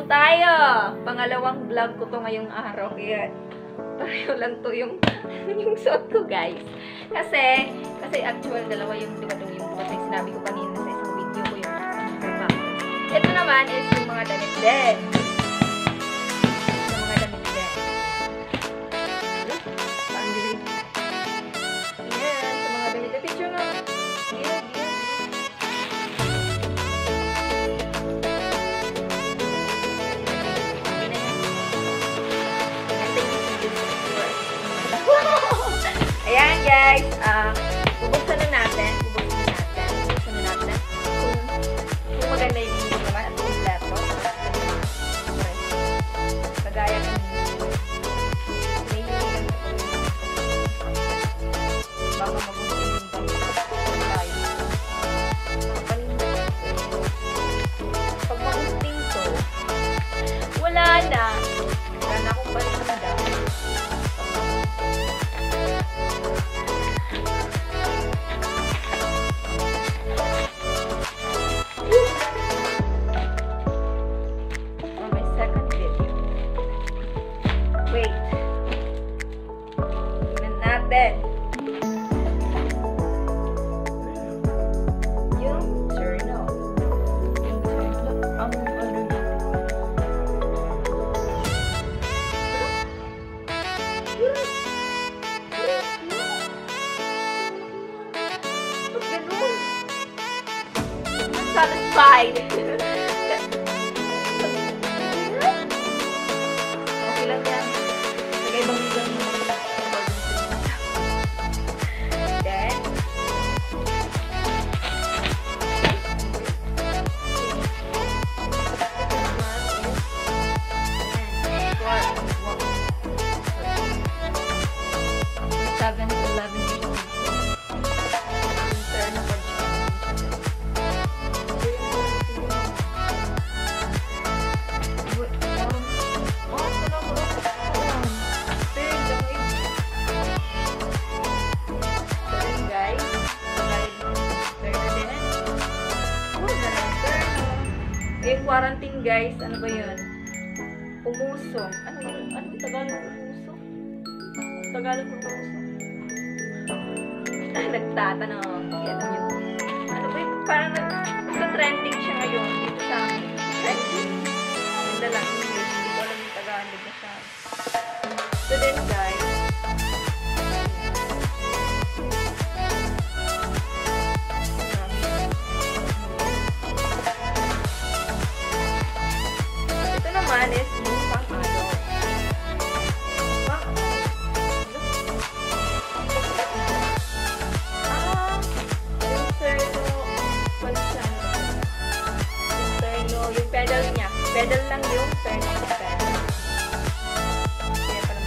tayo! Pangalawang vlog ko to ngayong araw. Kaya pareho lang to yung suot ko, guys. Kasi actual dalawa yung dumating sinabi ko kanina sa isang video ko yung ito naman is yung mga damit din. Yung mga damit din. Pang-grade. Yan, sa mga damit. Picture nga. Yan. Ayan, guys. Bubuksan na natin. Kung maganda yung video naman at kompleto. Kagaya ng may hinihigan ko. Baka mabusin yung tayo. Pag mabusin ko, wala na. Wala na akong paninda. Yung journal. Ang ano niya. Ba't ganun? Satisfied. Okay lang yan. Lagay bang ligang mo? Yung quarantine, guys, ano ba yun? Pumusong. Ano yun? Ano yung Tagalog pumusong? Tagalog pumusong. Nagtatanong ako. Yan yun. Ano ba yun? Parang basta trending siya ngayon dito sa akin. Trending? Ganda lang. English. Hindi ko alam yung Tagalog na siya. So then, guys, naman is yung pang-adult. Yung terno, wala siya. Yung terno, yung pedal niya. Pedal lang yung terno niya. Pedal. Kaya pala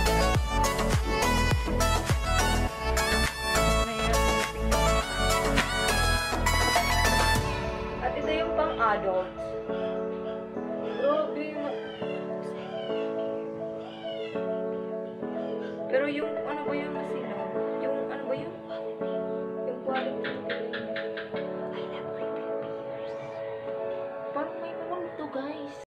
at ito yung pang-adult. Pero yung ano ba yun kasi no? Yung ano ba yun? Yung quality. Parang may naman guys.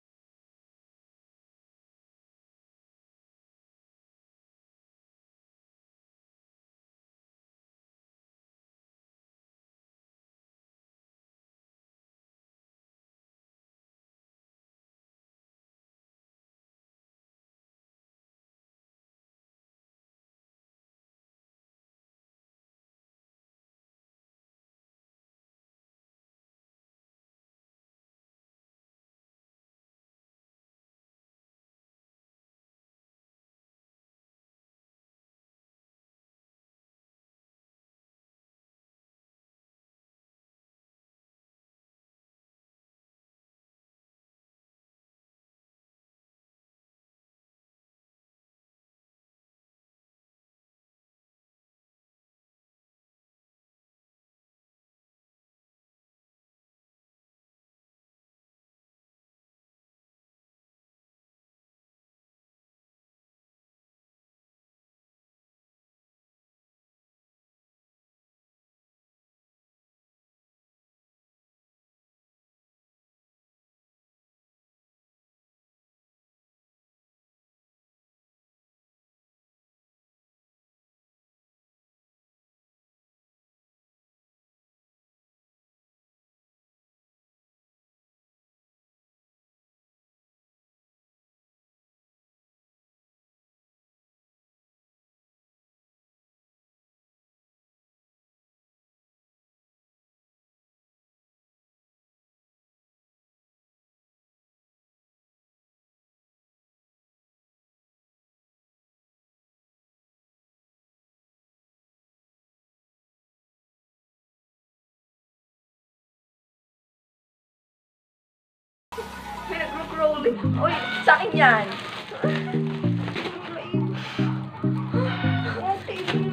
rolling. Uy, sa akin yan.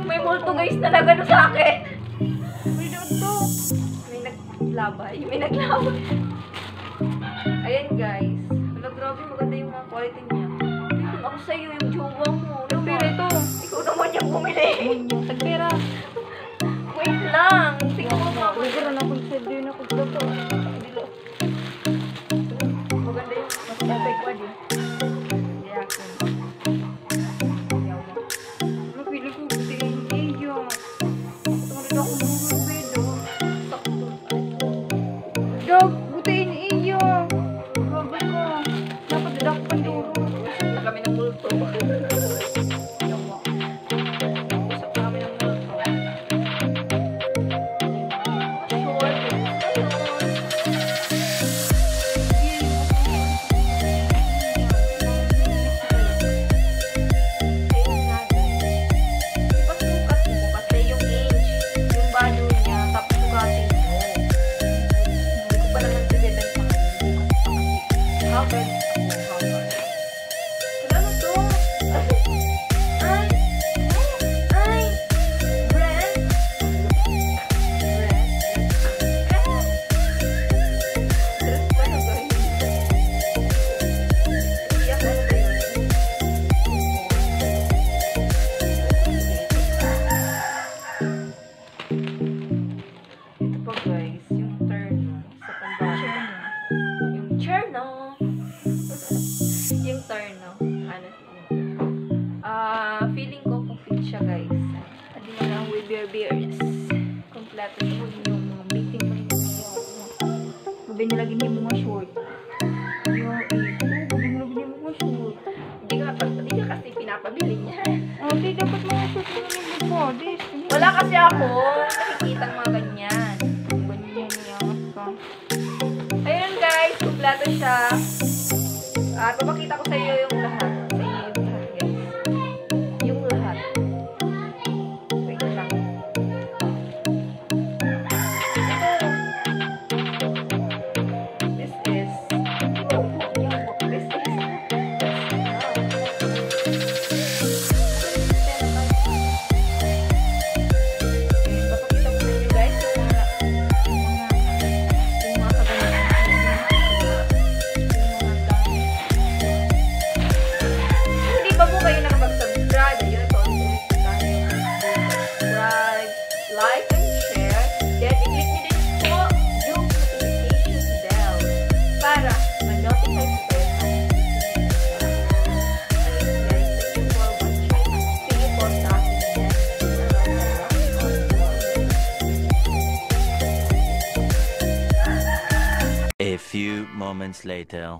May multo guys na nagano sa akin. May naglabay. May naglabay. Ayan guys. Wala, grabe maganda yung mga quality niya. Tingnan ako sa'yo yung jowa mo. Pero ito. Ikaw naman yung bumili. Tagpera. Wait lang. Tingnan mo pa. Huwag na akong sa'yo na ako dito. Maganda yung masasay ko din. Hindi ako. Napili ko buti yung iyo. Tungkol ako mga video. Dog, buti yung iyo. Babay ko. Dapat dadak panduro. Na kami ng multo. Usap na kami ng multo. Ipasukat mo kasi yung age, yung value niya, tapos sukatin mo. Hindi ko pa naman pinibenta ngayon. Harvard ako, Harvard. Ano to? Ay! Ay! Brand? Ito po guys, yung terno sa pambata. Yung cherno. Yung terno. Ano feeling ko complete siya guys. Adi mo lang with your beers. Kompleto yun yung mga meeting mo yung Sabi nilagay niya mga short. Sabi nilagay niya mga short. Hindi ka kasi pinapabili niya. Oh, di dapat mga short na naman mo. Wala kasi ako nakikita mga ganyan. Ganyan niya ka. Ayun guys, kompleto siya. At papakita ko sa iyo yung lahat. Sa iyo yung lahat guys. Yung lahat. Wait lang. This is papakita ko sa inyo guys yung mga hindi pa po kayo nakapag-subscribe, ayun, so ulit tayo. Subscribe, like, and share. Then, i-click nyo din po yung notification bell para ma-notify po kayo sa ayun guys, thank you for watching. See you po sa ating next A few moments later.